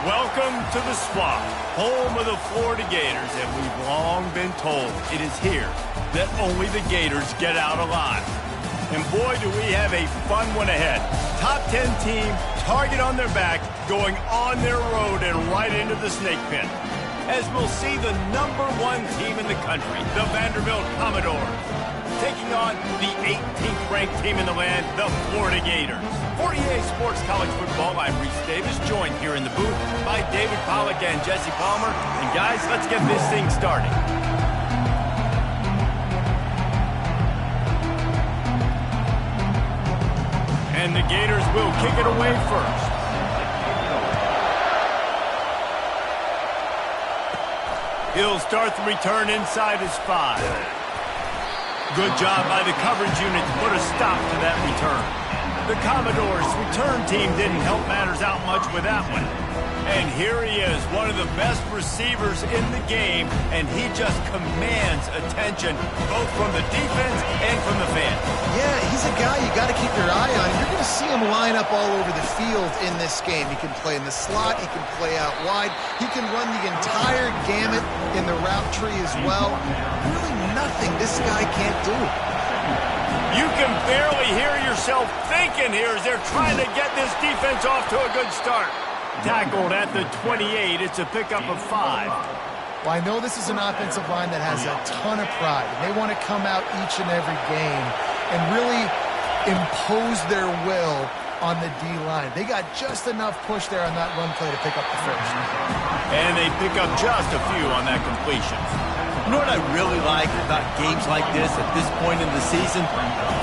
Welcome to the Swamp, home of the Florida Gators, and we've long been told it is here that only the Gators get out alive. And boy, do we have a fun one ahead. Top 10 team, target on their back, going on their road and right into the snake pit. As we'll see the #1 team in the country, the Vanderbilt Commodores, taking on the 18th ranked team in the land, the Florida Gators. For EA Sports College Football, I'm Reese Davis, joined here in the booth by David Pollack and Jesse Palmer. And guys, let's get this thing started. And the Gators will kick it away first. He'll start the return inside his 5. Good job by the coverage unit to put a stop to that return. The Commodores' return team didn't help matters out much with that one. And here he is, one of the best receivers in the game, and he just commands attention both from the defense and from the fans. Yeah, he's a guy you got to keep your eye on. You're going to see him line up all over the field in this game. He can play in the slot. He can play out wide. He can run the entire gamut in the route tree as well. Really nothing this guy can't do. You can barely hear yourself thinking here as they're trying to get this defense off to a good start. Tackled at the 28. It's a pickup of 5. Well, I know this is an offensive line that has a ton of pride. And they want to come out each and every game and really impose their will on the D-line. They got just enough push there on that run play to pick up the first. And they pick up just a few on that completion. You know what I really like about games like this at this point in the season?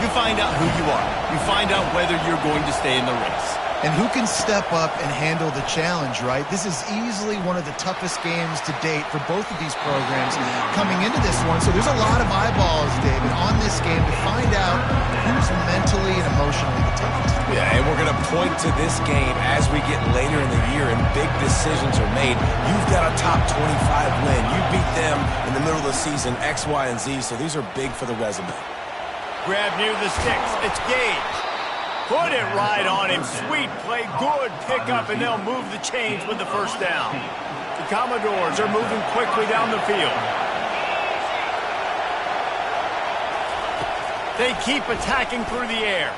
You find out who you are. You find out whether you're going to stay in the race. And who can step up and handle the challenge, right? This is easily one of the toughest games to date for both of these programs coming into this one. So there's a lot of eyeballs, David, on this game to find out who's mentally and emotionally the toughest. Yeah, and we're going to point to this game as we get later in the year and big decisions are made. You've got a top 25 win. You beat them in the middle of the season, X, Y, and Z, so these are big for the resume. Grab near the sticks. It's Gage. Put it right on him. Sweet play. Good pickup, and they'll move the chains with the first down. The Commodores are moving quickly down the field. They keep attacking through the air.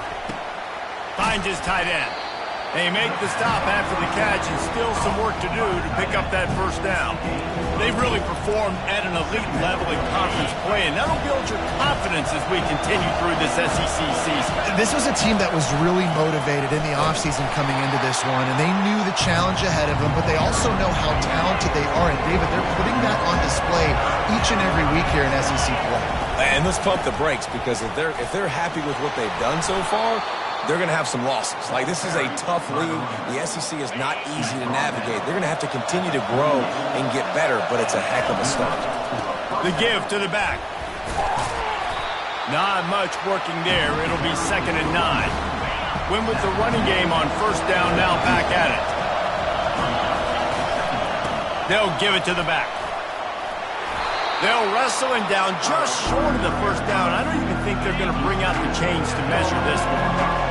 Finds his tight end. They make the stop after the catch, and still some work to do to pick up that first down. They've really performed at an elite level in conference play, and that'll build your confidence as we continue through this SEC season. This was a team that was really motivated in the offseason coming into this one, and they knew the challenge ahead of them, but they also know how talented they are. And, David, they're putting that on display each and every week here in SEC play. And let's pump the brakes, because if they're happy with what they've done so far, they're going to have some losses. Like, this is a tough league. The SEC is not easy to navigate. They're going to have to continue to grow and get better, but it's a heck of a start. The give to the back. Not much working there. It'll be 2nd and 9. Win with the running game on first down, now back at it. They'll give it to the back. They'll wrestle him down just short of the first down. I don't even think they're going to bring out the chains to measure this one.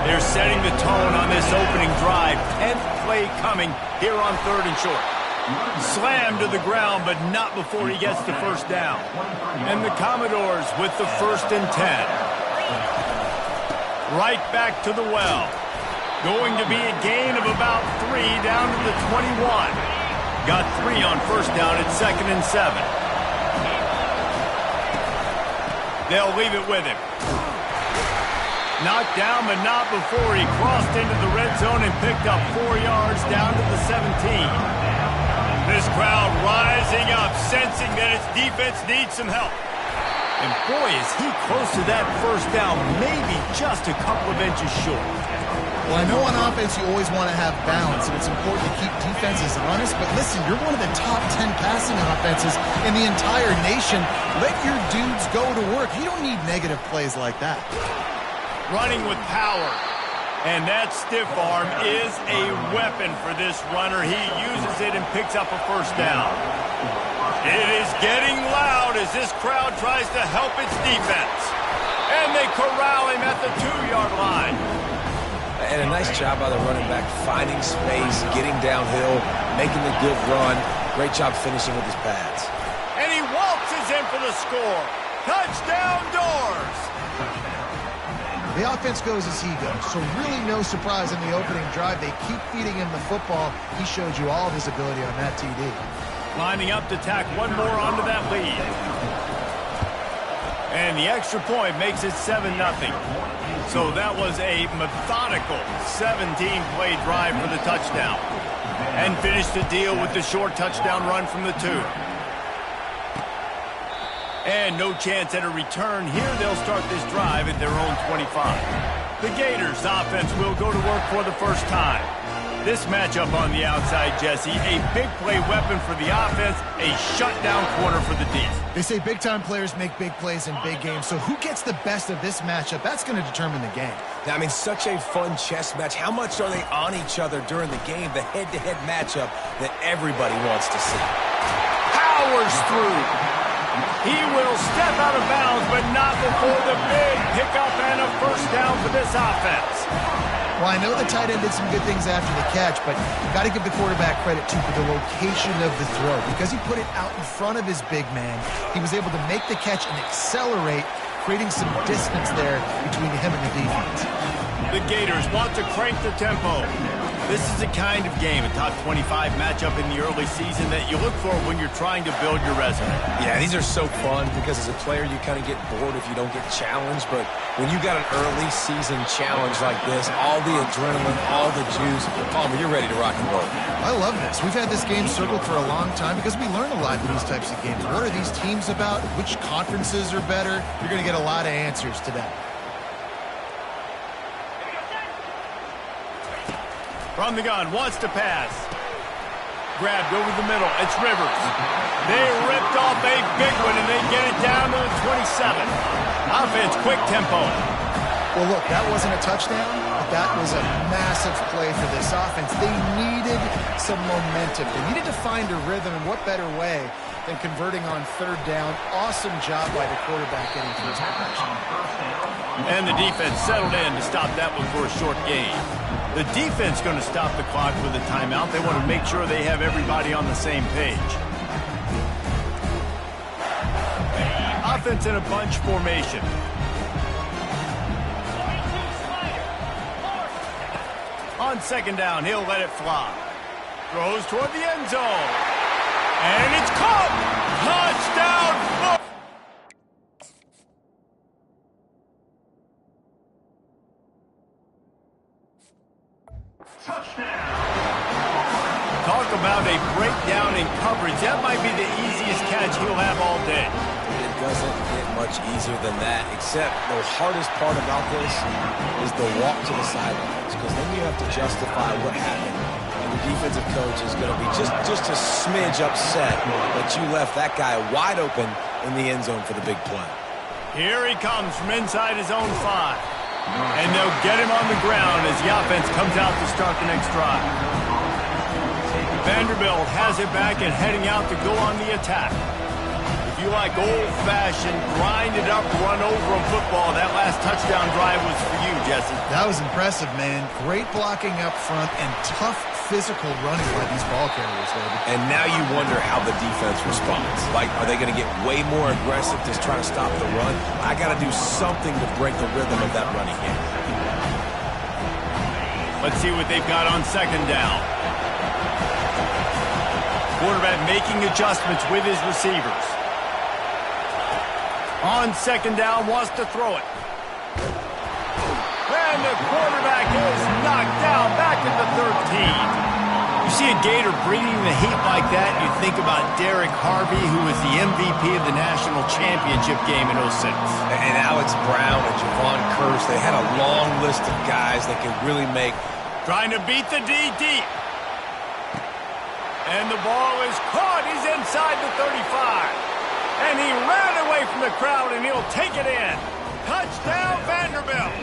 They're setting the tone on this opening drive. 10th play coming here on 3rd and short. Slammed to the ground, but not before he gets the first down. And the Commodores with the 1st and 10. Right back to the well. Going to be a gain of about 3 down to the 21. Got 3 on first down at 2nd and 7. They'll leave it with him. Knocked down, but not before he crossed into the red zone and picked up 4 yards down to the 17. This crowd rising up, sensing that its defense needs some help. And boy, is he close to that first down, maybe just a couple of inches short. Well, I know on offense you always want to have balance, and it's important to keep defenses honest, but listen, you're one of the top 10 passing offenses in the entire nation. Let your dudes go to work. You don't need negative plays like that. Running with power. And that stiff arm is a weapon for this runner. He uses it and picks up a first down. It is getting loud as this crowd tries to help its defense. And they corral him at the 2-yard line. And a nice job by the running back, finding space, getting downhill, making the good run. Great job finishing with his pads. And he waltzes in for the score. Touchdown Doors! The offense goes as he goes, so really no surprise in the opening drive. They keep feeding him the football. He showed you all of his ability on that TD. Lining up to tack one more onto that lead. And the extra point makes it 7-0. So that was a methodical 17-play drive for the touchdown. And finished the deal with the short touchdown run from the 2. And no chance at a return. Here they'll start this drive at their own 25. The Gators offense will go to work for the first time. This matchup on the outside, Jesse, a big play weapon for the offense, a shutdown corner for the defense. They say big-time players make big plays in big games, so who gets the best of this matchup, that's going to determine the game. I mean, such a fun chess match. How much are they on each other during the game, the head-to-head matchup that everybody wants to see? Powers through. He will step out of bounds, but not before the big pickup and a first down for this offense. Well, I know the tight end did some good things after the catch, but you got to give the quarterback credit, too, for the location of the throw. Because he put it out in front of his big man, he was able to make the catch and accelerate, creating some distance there between him and the defense. The Gators want to crank the tempo. This is the kind of game, a top 25 matchup in the early season, that you look for when you're trying to build your resume. Yeah, these are so fun because as a player you kind of get bored if you don't get challenged, but when you got an early season challenge like this, all the adrenaline, all the juice, Palmer, you're ready to rock and roll. I love this. We've had this game circled for a long time because we learn a lot in these types of games. What are these teams about? Which conferences are better? You're going to get a lot of answers today. From the gun, wants to pass. Grabbed over the middle. It's Rivers. They ripped off a big one, and they get it down to the 27. Offense, quick tempo. Well, look, that wasn't a touchdown, but that was a massive play for this offense. They needed some momentum. They needed to find a rhythm, and what better way than converting on third down. Awesome job by the quarterback getting to his position. And the defense settled in to stop that one for a short gain. The defense going to stop the clock with a timeout. They want to make sure they have everybody on the same page. Offense in a bunch formation. On second down, he'll let it fly. Throws toward the end zone. And it's caught! Touchdown! Talk about a breakdown in coverage. That might be the easiest catch he'll have all day. It doesn't get much easier than that, except the hardest part about this is the walk to the sidelines, because then you have to justify what happened. And the defensive coach is going to be just a smidge upset that you left that guy wide open in the end zone for the big play. Here he comes from inside his own 5. And they'll get him on the ground as the offense comes out to start the next drive. Vanderbilt has it back and heading out to go on the attack. If you like old-fashioned, grind-it-up, run-over football, that last touchdown drive was for you, Jesse. That was impressive, man. Great blocking up front and tough physical running by these ball carriers, David. And now you wonder how the defense responds. Like, are they going to get way more aggressive to try to stop the run? I got to do something to break the rhythm of that running game. Let's see what they've got on second down. Quarterback making adjustments with his receivers. On second down, wants to throw it. And the quarterback is knocked down back at the 13. You see a Gator breathing the heat like that, you think about Derek Harvey, who was the MVP of the national championship game in 06. And Alex Brown and Javon Curse, they had a long list of guys that could really make. Trying to beat the D deep. And the ball is caught. He's inside the 35. And he ran away from the crowd, and he'll take it in. Touchdown, Vanderbilt.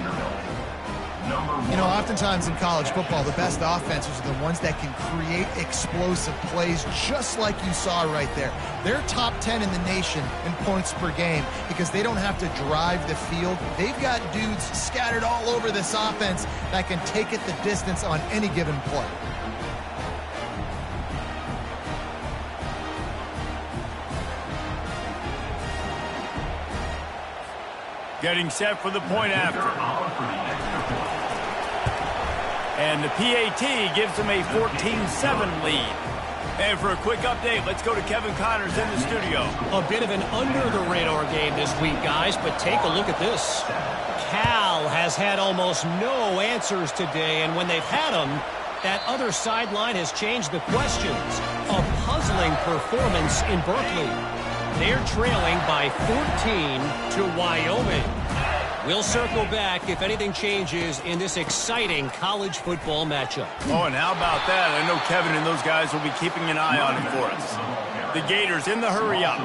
You know, oftentimes in college football, the best offenses are the ones that can create explosive plays, just like you saw right there. They're top 10 in the nation in points per game because they don't have to drive the field. They've got dudes scattered all over this offense that can take it the distance on any given play. Getting set for the point after. And the PAT gives them a 14-7 lead. And for a quick update, let's go to Kevin Connors in the studio. A bit of an under-the-radar game this week, guys, but take a look at this. Cal has had almost no answers today, and when they've had them, that other sideline has changed the questions. A puzzling performance in Berkeley. They're trailing by 14 to Wyoming. We'll circle back if anything changes in this exciting college football matchup. Oh, and how about that? I know Kevin and those guys will be keeping an eye on it for us. The Gators in the hurry up.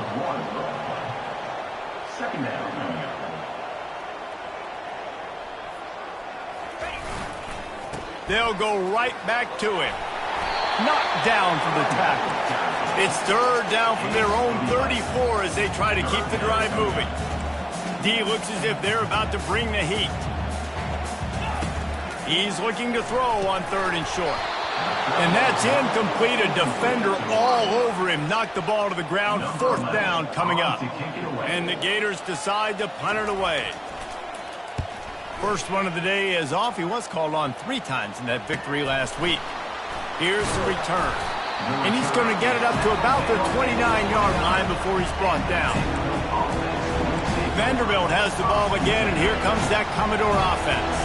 They'll go right back to him. Knocked down for the tackle. It's third down from their own 34 as they try to keep the drive moving. D looks as if they're about to bring the heat. He's looking to throw on third and short. And that's incomplete. A defender all over him. Knocked the ball to the ground. Fourth down coming up. And the Gators decide to punt it away. First one of the day is off. He was called on 3 times in that victory last week. Here's the return. And he's going to get it up to about the 29-yard line before he's brought down. Vanderbilt has the ball again, and here comes that Commodore offense.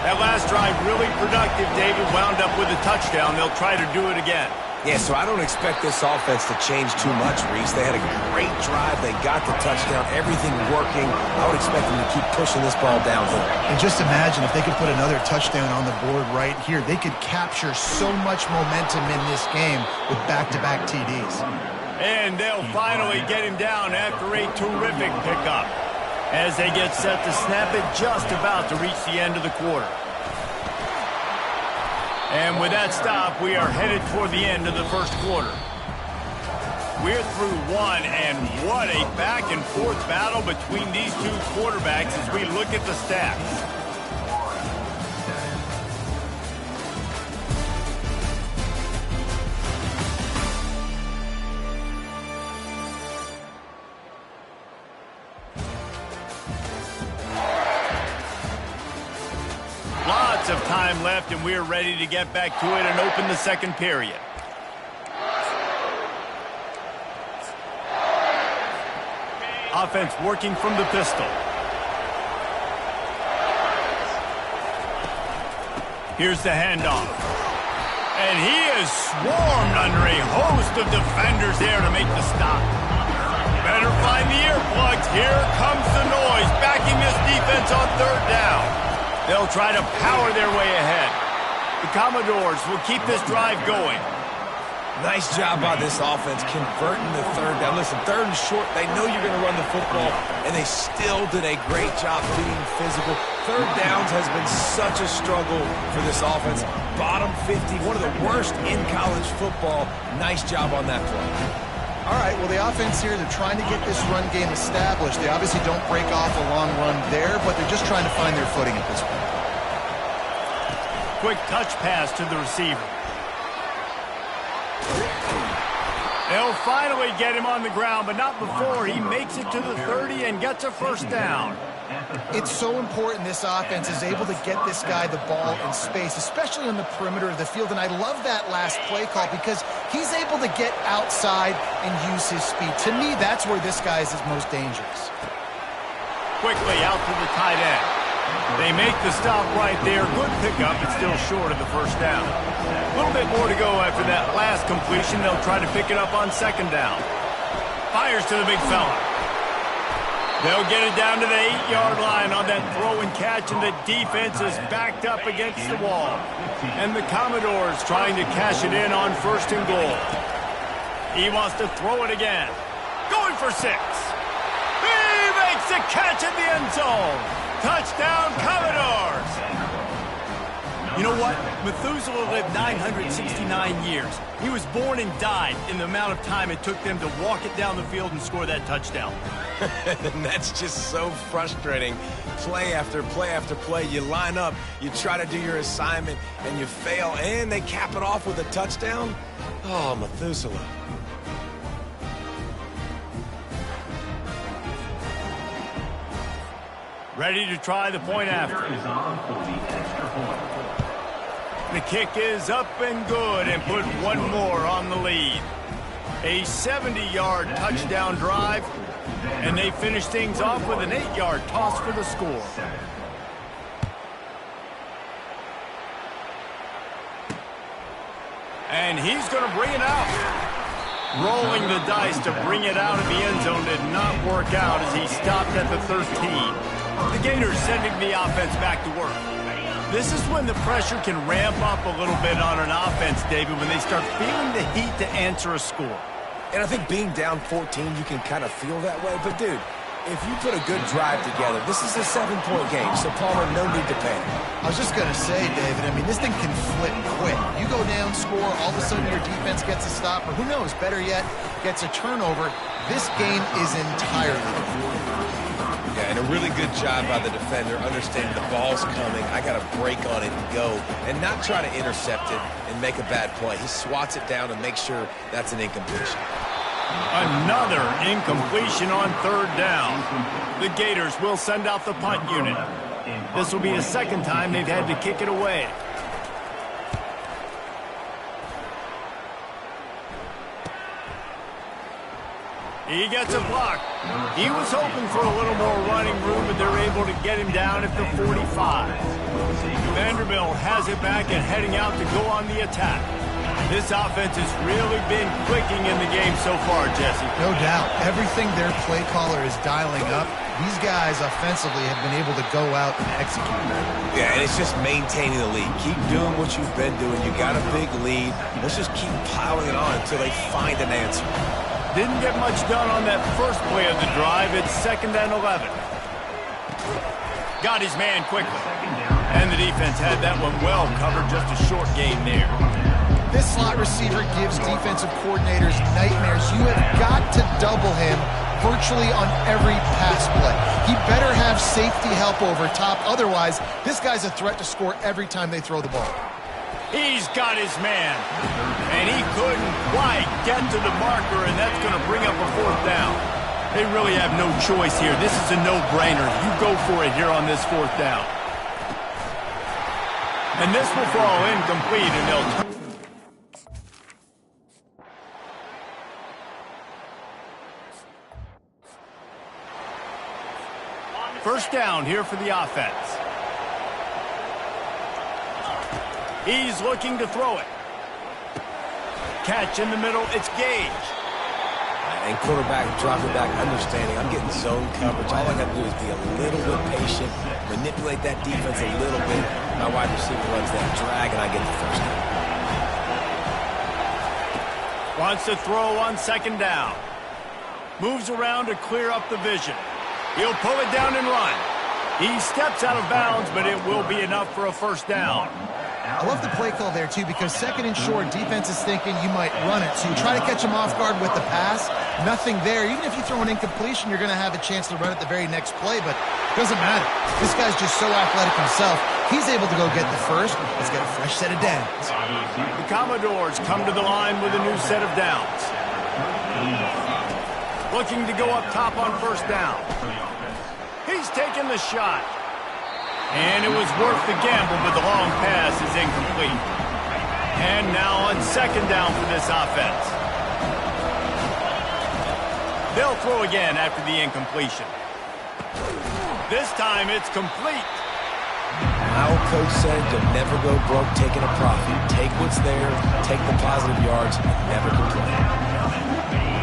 That last drive really productive. David wound up with a touchdown. They'll try to do it again. Yeah, so I don't expect this offense to change too much, Reese. They had a great drive. They got the touchdown. Everything working. I would expect them to keep pushing this ball downhill. And just imagine if they could put another touchdown on the board right here. They could capture so much momentum in this game with back-to-back TDs. And they'll finally get him down after a terrific pickup as they get set to snap it just about to reach the end of the quarter. And with that stop, we are headed toward the end of the first quarter. We're through one, and what a back-and-forth battle between these two quarterbacks as we look at the stats. Lots of time left, and we're ready to get back to it and open the second period. Offense working from the pistol. Here's the handoff. And he is swarmed under a host of defenders there to make the stop. Better find the earplugs. Here comes the noise, backing this defense on third down. They'll try to power their way ahead. The Commodores will keep this drive going. Nice job by this offense converting the third down. Listen, third and short, they know you're going to run the football, and they still did a great job being physical. Third downs has been such a struggle for this offense. Bottom 50, one of the worst in college football. Nice job on that play. All right, well, the offense here, they're trying to get this run game established. They obviously don't break off a long run there, but they're just trying to find their footing at this point. Quick touch pass to the receiver. They'll finally get him on the ground, but not before he makes it to the 30 and gets a first down. It's so important this offense is able to get this guy the ball in space, especially on the perimeter of the field. And I love that last play call because he's able to get outside and use his speed. To me, that's where this guy is his most dangerous. Quickly out to the tight end. They make the stop right there. Good pickup, but still short of the first down. A little bit more to go after that last completion. They'll try to pick it up on second down. Fires to the big fella. They'll get it down to the 8-yard line on that throw and catch, and the defense is backed up against the wall. And the Commodores trying to cash it in on first and goal. He wants to throw it again. Going for 6. He makes the catch in the end zone. Touchdown, Commodores. You know what? Methuselah lived 969 years. He was born and died in the amount of time it took them to walk it down the field and score that touchdown. And that's just so frustrating. Play after play after play. You line up, you try to do your assignment, and you fail, and they cap it off with a touchdown? Oh, Methuselah. Ready to try the point after. The kick is up and good and put one more on the lead. A 70-yard touchdown drive, and they finish things off with an 8-yard toss for the score. And he's going to bring it out. Rolling the dice to bring it out of the end zone did not work out as he stopped at the 13. The Gators sending the offense back to work. This is when the pressure can ramp up a little bit on an offense, David, when they start feeling the heat to answer a score. And I think being down 14, you can kind of feel that way. But, dude, if you put a good drive together, this is a 7-point game, so Palmer, no need to panic. I was just going to say, David, I mean, this thing can flip quick. You go down, score, all of a sudden your defense gets a stop, or who knows, better yet, gets a turnover. This game is entirely different. Yeah, and a really good job by the defender, understanding the ball's coming, I got to break on it and go, and not try to intercept it and make a bad play. He swats it down and makes sure that's an incompletion. Another incompletion on third down. The Gators will send out the punt unit. This will be the second time they've had to kick it away. He gets a block. He was hoping for a little more running room, but they're able to get him down at the 45. Vanderbilt has it back and heading out to go on the attack. This offense has really been clicking in the game so far, Jesse. No doubt. Everything their play caller is dialing up, these guys offensively have been able to go out and execute. Yeah, and it's just maintaining the lead. Keep doing what you've been doing. You got a big lead. Let's just keep piling it on until they find an answer. Didn't get much done on that first play of the drive. It's 2nd and 11. Got his man quickly. And the defense had that one well covered. Just a short gain there. This slot receiver gives defensive coordinators nightmares. You have got to double him virtually on every pass play. He better have safety help over top. Otherwise, this guy's a threat to score every time they throw the ball. He's got his man. And he couldn't quite get to the marker, and that's going to bring up a 4th down. They really have no choice here. This is a no-brainer. You go for it here on this 4th down. And this will fall incomplete, and they'll... First down here for the offense. He's looking to throw it. Catch in the middle, it's Gage. And quarterback dropping back, understanding I'm getting zone coverage. All I got to do is be a little bit patient, manipulate that defense a little bit. My wide receiver runs that drag, and I get the first down. Wants to throw on 2nd down. Moves around to clear up the vision. He'll pull it down and run. He steps out of bounds, but it will be enough for a 1st down. I love the play call there, too, because 2nd and short, defense is thinking you might run it. So you try to catch him off guard with the pass. Nothing there. Even if you throw an incompletion, you're going to have a chance to run it the very next play, but it doesn't matter. This guy's just so athletic himself. He's able to go get the first. Let's get a fresh set of downs. The Commodores come to the line with a new set of downs. Looking to go up top on 1st down. He's taking the shot. And it was worth the gamble, but the long pass is incomplete. And now on 2nd down for this offense. They'll throw again after the incompletion. This time it's complete. My old coach said you'll never go broke taking a profit. Take what's there, take the positive yards, and never complain.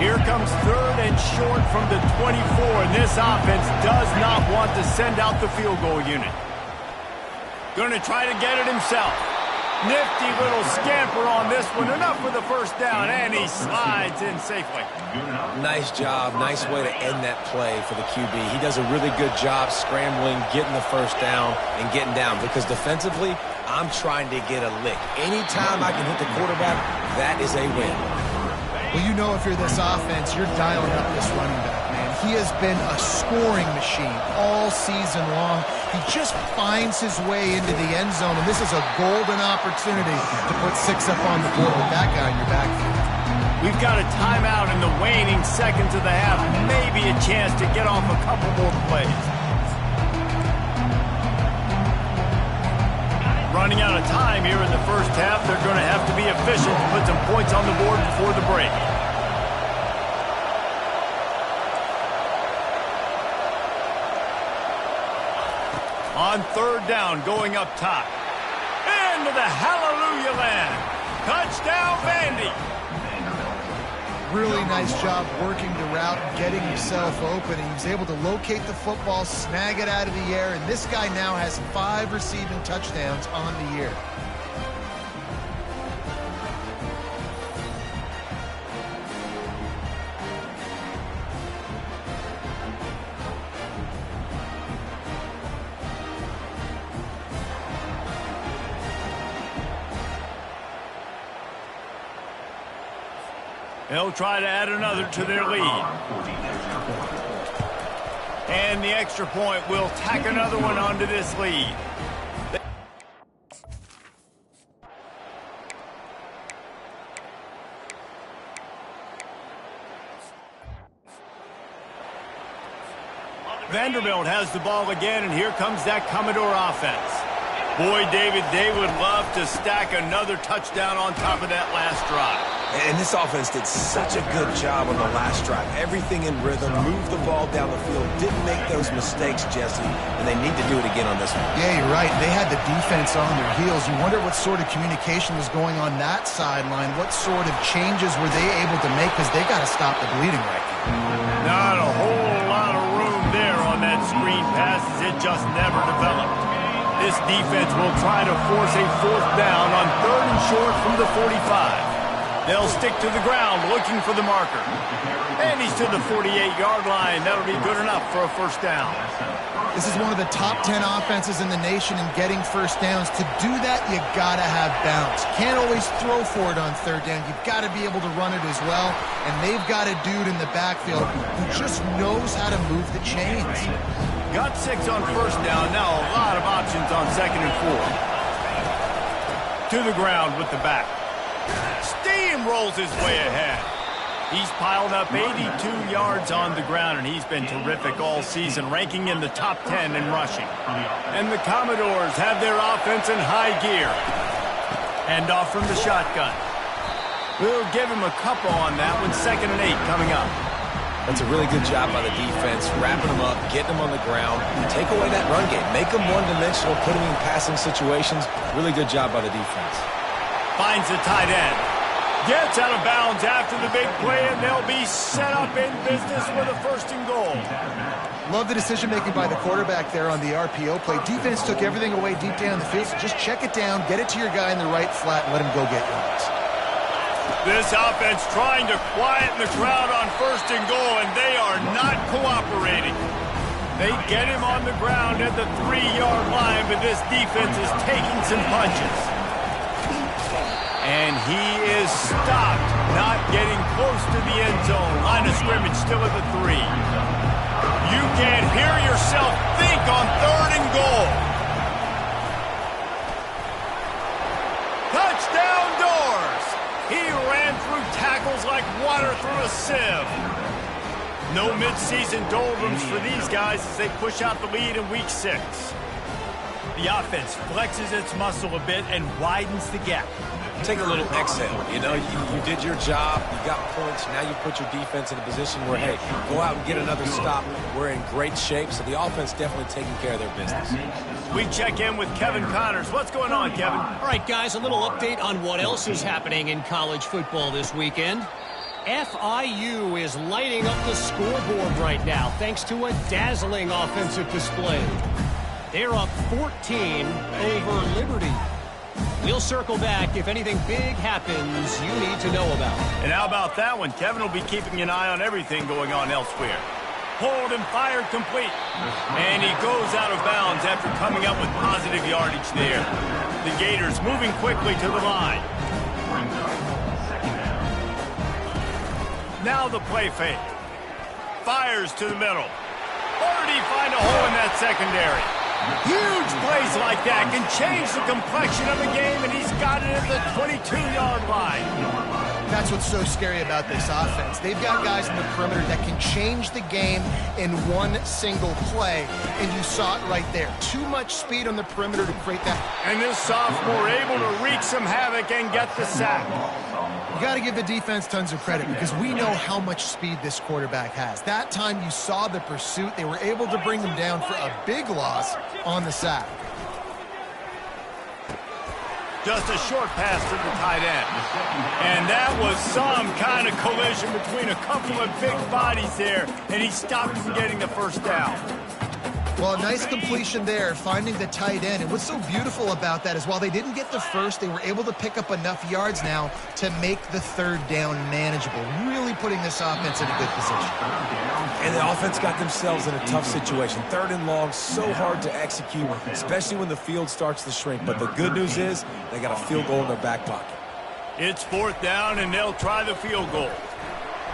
Here comes 3rd and short from the 24, and this offense does not want to send out the field goal unit. Going to try to get it himself. Nifty little scamper on this one. Enough for the 1st down, and he slides in safely. Nice job. Nice way to end that play for the QB. He does a really good job scrambling, getting the 1st down, and getting down. Because defensively, I'm trying to get a lick. Anytime I can hit the quarterback, that is a win. Well, you know if you're this offense, you're dialing up this running back, man. He has been a scoring machine all season long. He just finds his way into the end zone, and this is a golden opportunity to put 6 up on the board with that guy in your backfield. We've got a timeout in the waning seconds of the half. Maybe a chance to get off a couple more plays. Running out of time here in the first half. They're going to have to be efficient to put some points on the board before the break. On third down, going up top. Into the hallelujah land. Touchdown, Vandy. Really nice job working the route and getting himself open. He was able to locate the football, snag it out of the air, and this guy now has 5 receiving touchdowns on the year. They'll try to add another to their lead. And the extra point will tack another one onto this lead. Vanderbilt has the ball again, and here comes that Commodore offense. Boy, David, they would love to stack another touchdown on top of that last drive. And this offense did such a good job on the last drive. Everything in rhythm, moved the ball down the field, didn't make those mistakes, Jesse, and they need to do it again on this one. Yeah, you're right. They had the defense on their heels. You wonder what sort of communication was going on that sideline. What sort of changes were they able to make, because they got to stop the bleeding right now. Not a whole lot of room there on that screen pass, as it just never developed. This defense will try to force a 4th down on 3rd and short from the 45. They'll stick to the ground looking for the marker. And he's to the 48-yard line. That'll be good enough for a 1st down. This is one of the top 10 offenses in the nation in getting 1st downs. To do that, you got to have bounce. Can't always throw for it on 3rd down. You've got to be able to run it as well. And they've got a dude in the backfield who just knows how to move the chains. Got 6 on 1st down. Now a lot of options on 2nd and 4. To the ground with the back. Steamrolls his way ahead. He's piled up 82 yards on the ground, and he's been terrific all season, ranking in the top 10 in rushing. And the Commodores have their offense in high gear. Hand off from the shotgun. We'll give him a couple on that one. 2nd and 8 coming up. That's a really good job by the defense, wrapping them up, getting them on the ground. Take away that run game. Make them one-dimensional, put them in passing situations. Really good job by the defense. Finds the tight end. Gets out of bounds after the big play, and they'll be set up in business with a 1st and goal. Love the decision-making by the quarterback there on the RPO play. Defense took everything away deep down the field, so just check it down, get it to your guy in the right flat, and let him go get yards. This offense trying to quieten the crowd on 1st and goal, and they are not cooperating. They get him on the ground at the 3-yard line, but this defense is taking some punches. And he is stopped, not getting close to the end zone. Line of scrimmage still at the 3. You can't hear yourself think on 3rd and goal. Touchdown Doors! He ran through tackles like water through a sieve. No midseason doldrums for these guys as they push out the lead in week 6. The offense flexes its muscle a bit and widens the gap. Take a little exhale. You know, you did your job. You got points. Now you put your defense in a position where, hey, go out and get another stop. We're in great shape, so the offense definitely taking care of their business. We check in with Kevin Connors. What's going on, Kevin? All right, guys, a little update on what else is happening in college football this weekend. FIU is lighting up the scoreboard right now thanks to a dazzling offensive display. They're up 14 over Liberty. We'll circle back if anything big happens you need to know about. And how about that one? Kevin will be keeping an eye on everything going on elsewhere. Pulled and fired complete. And he goes out of bounds after coming up with positive yardage there. The Gators moving quickly to the line. Now the play fake. Fires to the middle. Or did he find a hole in that secondary? Huge plays like that can change the complexion of a game, and he's got it at the 22-yard line. That's what's so scary about this offense. They've got guys in the perimeter that can change the game in one single play, and you saw it right there. Too much speed on the perimeter to create that. And this sophomore able to wreak some havoc and get the sack. You got to give the defense tons of credit because we know how much speed this quarterback has. That time you saw the pursuit. They were able to bring him down for a big loss on the sack. Just a short pass to the tight end. And that was some kind of collision between a couple of big bodies there, and he stopped from getting the first down. Well, a nice completion there, finding the tight end. And what's so beautiful about that is while they didn't get the first, they were able to pick up enough yards now to make the third down manageable, really putting this offense in a good position. And the offense got themselves in a tough situation. Third and long, so hard to execute, especially when the field starts to shrink. But the good news is they got a field goal in their back pocket. It's fourth down, and they'll try the field goal.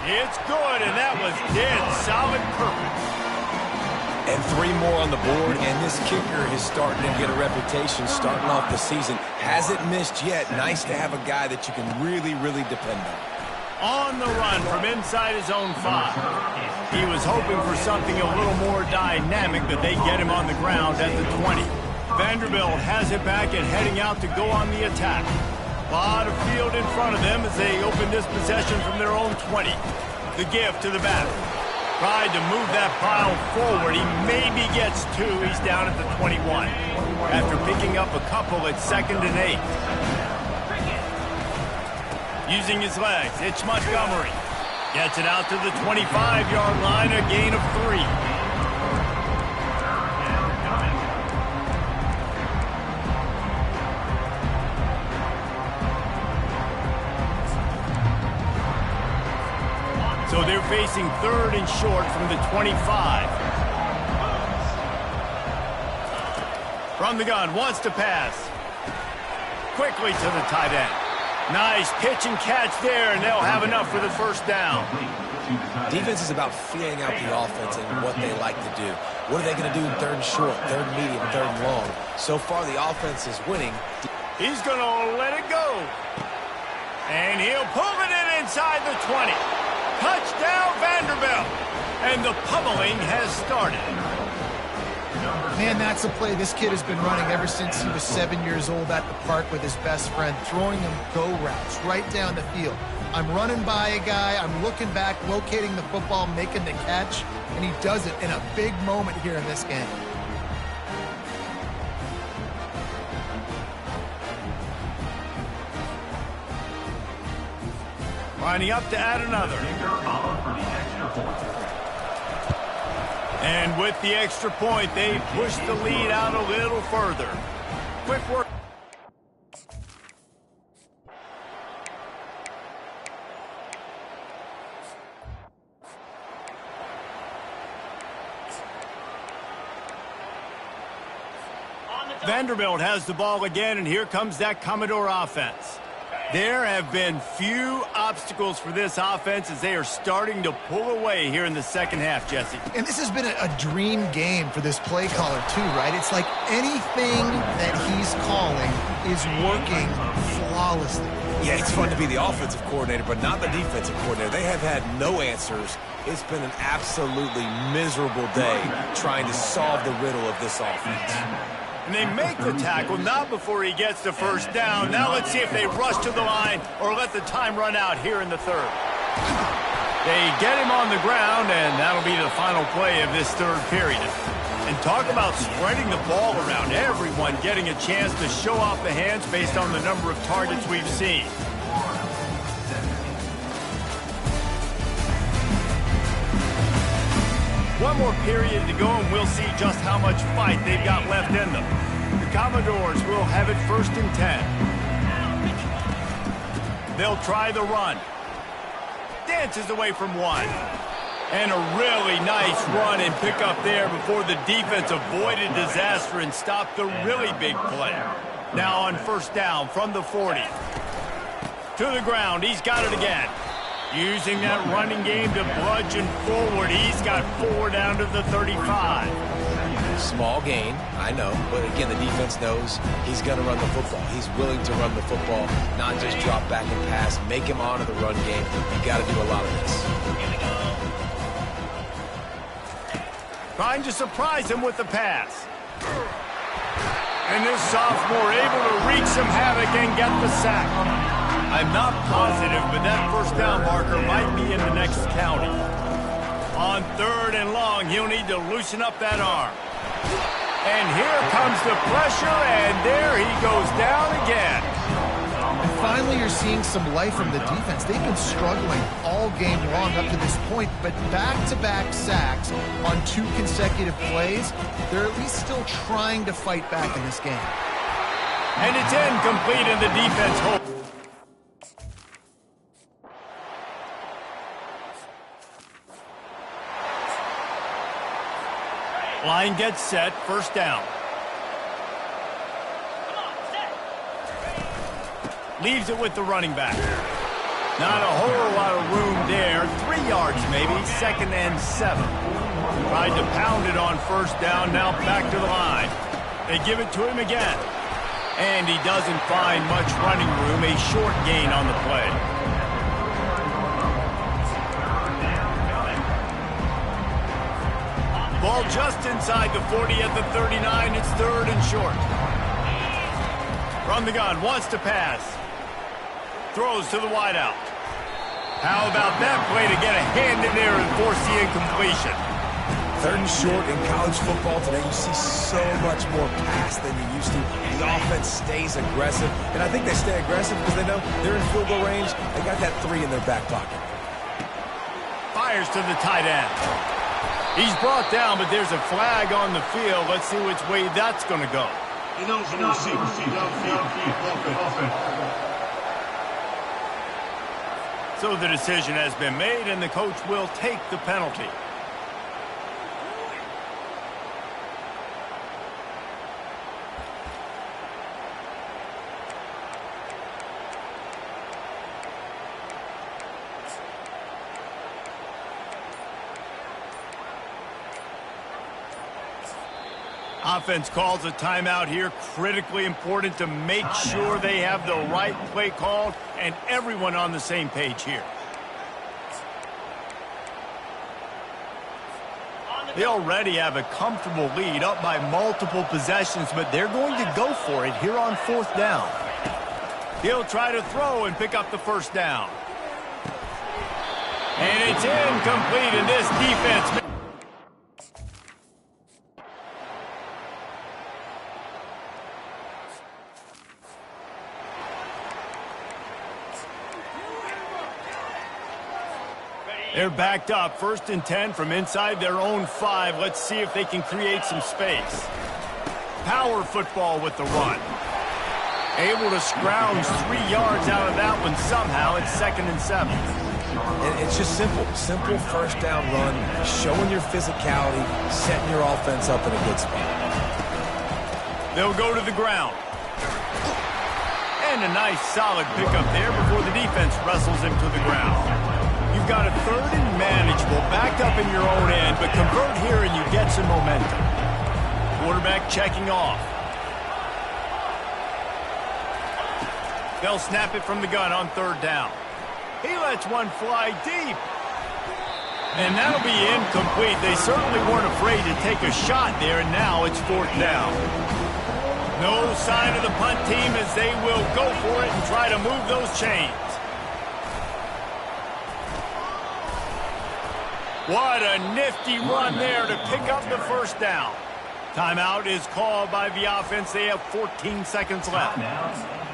It's good, and that was dead solid perfect. And 3 more on the board, and this kicker is starting to get a reputation starting off the season. Hasn't missed yet. Nice to have a guy that you can really, really depend on. On the run from inside his own 5. He was hoping for something a little more dynamic, but they get him on the ground at the 20. Vanderbilt has it back and heading out to go on the attack. A lot of field in front of them as they open this possession from their own 20. The give to the back. Tried to move that pile forward. He maybe gets 2. He's down at the 21. After picking up a couple at 2nd and 8. Using his legs, it's Montgomery. Gets it out to the 25-yard line, a gain of 3. So they're facing 3rd and short from the 25. From the gun, wants to pass. Quickly to the tight end. Nice pitch and catch there, and they'll have enough for the first down. Defense is about feeling out the offense and what they like to do. What are they going to do in 3rd and short, 3rd and medium, 3rd and long? So far, the offense is winning. He's going to let it go. And he'll pull it in inside the 20. Touchdown, Vanderbilt. And the pummeling has started. Man, that's a play this kid has been running ever since he was 7 years old at the park with his best friend, throwing him go routes right down the field. I'm running by a guy, I'm looking back, locating the football, making the catch, and he does it in a big moment here in this game. Lining up to add another. And with the extra point, they push the lead out a little further. Quick work. Vanderbilt has the ball again, and here comes that Commodore offense. There have been few obstacles for this offense as they are starting to pull away here in the second half, Jesse. And this has been a dream game for this play caller too, right? It's like anything that he's calling is working flawlessly. Yeah, it's fun to be the offensive coordinator, but not the defensive coordinator. They have had no answers. It's been an absolutely miserable day trying to solve the riddle of this offense. And they make the tackle, not before he gets the first down. Now let's see if they rush to the line or let the time run out here in the 3rd. They get him on the ground, and that'll be the final play of this 3rd period. And talk about spreading the ball around, everyone getting a chance to show off the hands based on the number of targets we've seen. One more period to go, and we'll see just how much fight they've got left in them. The Commodores will have it 1st and 10. They'll try the run. Dances away from 1. And a really nice run and pick up there before the defense avoided disaster and stopped the really big play. Now on first down from the 40. To the ground, he's got it again. Using that running game to bludgeon forward, he's got 4 down to the 35. Small gain, I know, but again, the defense knows he's going to run the football. He's willing to run the football, not just drop back and pass, make him honor the run game. You got to do a lot of this. Trying to surprise him with the pass. And this sophomore able to wreak some havoc and get the sack. I'm not positive, but that first down marker might be in the next county. On 3rd and long, he'll need to loosen up that arm. And here comes the pressure, and there he goes down again. And finally, you're seeing some life from the defense. They've been struggling all game long up to this point, but back-to-back sacks on 2 consecutive plays, they're at least still trying to fight back in this game. And it's incomplete, and the defense holds. Line gets set, first down. Leaves it with the running back. Not a whole lot of room there. 3 yards maybe, 2nd and 7. Tried to pound it on first down, now back to the line. They give it to him again. And he doesn't find much running room, a short gain on the play. Ball just inside the 40 at the 39. It's 3rd and short. From the gun, wants to pass. Throws to the wideout. How about that play to get a hand in there and force the incompletion? 3rd and short in college football today, you see so much more pass than you used to. The offense stays aggressive, and I think they stay aggressive because they know they're in field goal range. They got that 3 in their back pocket. Fires to the tight end. He's brought down, but there's a flag on the field. Let's see which way that's going to go. So the decision has been made, and the coach will take the penalty. Offense calls a timeout here. Critically important to make sure they have the right play called and everyone on the same page here. They already have a comfortable lead, up by multiple possessions, but they're going to go for it here on 4th down. He'll try to throw and pick up the first down. And it's incomplete, and this defense... They're backed up, 1st and 10 from inside their own 5. Let's see if they can create some space. Power football with the run. Able to scrounge 3 yards out of that one somehow. It's 2nd and 7. And it's just simple. Simple first down run, showing your physicality, setting your offense up in a good spot. They'll go to the ground. And a nice solid pickup there before the defense wrestles him to the ground. You've got a 3rd and manageable, backed up in your own end, but convert here and you get some momentum. Quarterback checking off. They'll snap it from the gun on 3rd down. He lets one fly deep. And that'll be incomplete. They certainly weren't afraid to take a shot there, and now it's 4th down. No sign of the punt team as they will go for it and try to move those chains. What a nifty run there to pick up the first down. Timeout is called by the offense. They have 14 seconds left.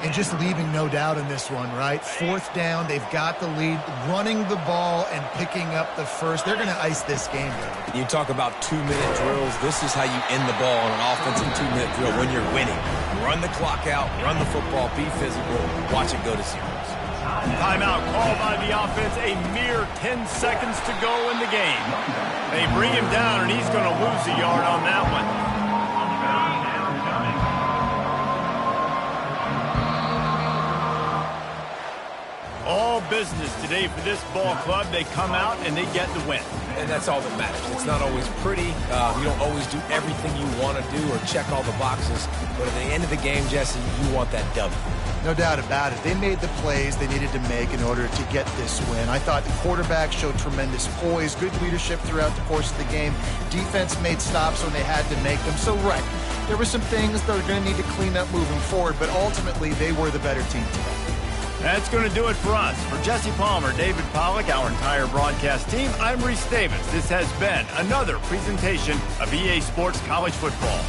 And just leaving no doubt in this one, right? 4th down, they've got the lead, running the ball and picking up the first. They're going to ice this game, David. You talk about 2-minute drills. This is how you end the ball on an offensive 2-minute drill when you're winning. Run the clock out, run the football, be physical, watch it go to 0. Timeout called by the offense. A mere 10 seconds to go in the game. They bring him down, and he's going to lose a yard on that one. All business today for this ball club. They come out and they get the win. And that's all that matters. It's not always pretty. You don't always do everything you want to do or check all the boxes. But at the end of the game, Jesse, you want that W. No doubt about it. They made the plays they needed to make in order to get this win. I thought the quarterback showed tremendous poise, good leadership throughout the course of the game. Defense made stops when they had to make them. So, right, there were some things they're going to need to clean up moving forward, but ultimately they were the better team today. That's going to do it for us. For Jesse Palmer, David Pollack, our entire broadcast team, I'm Reese Davis. This has been another presentation of EA Sports College Football.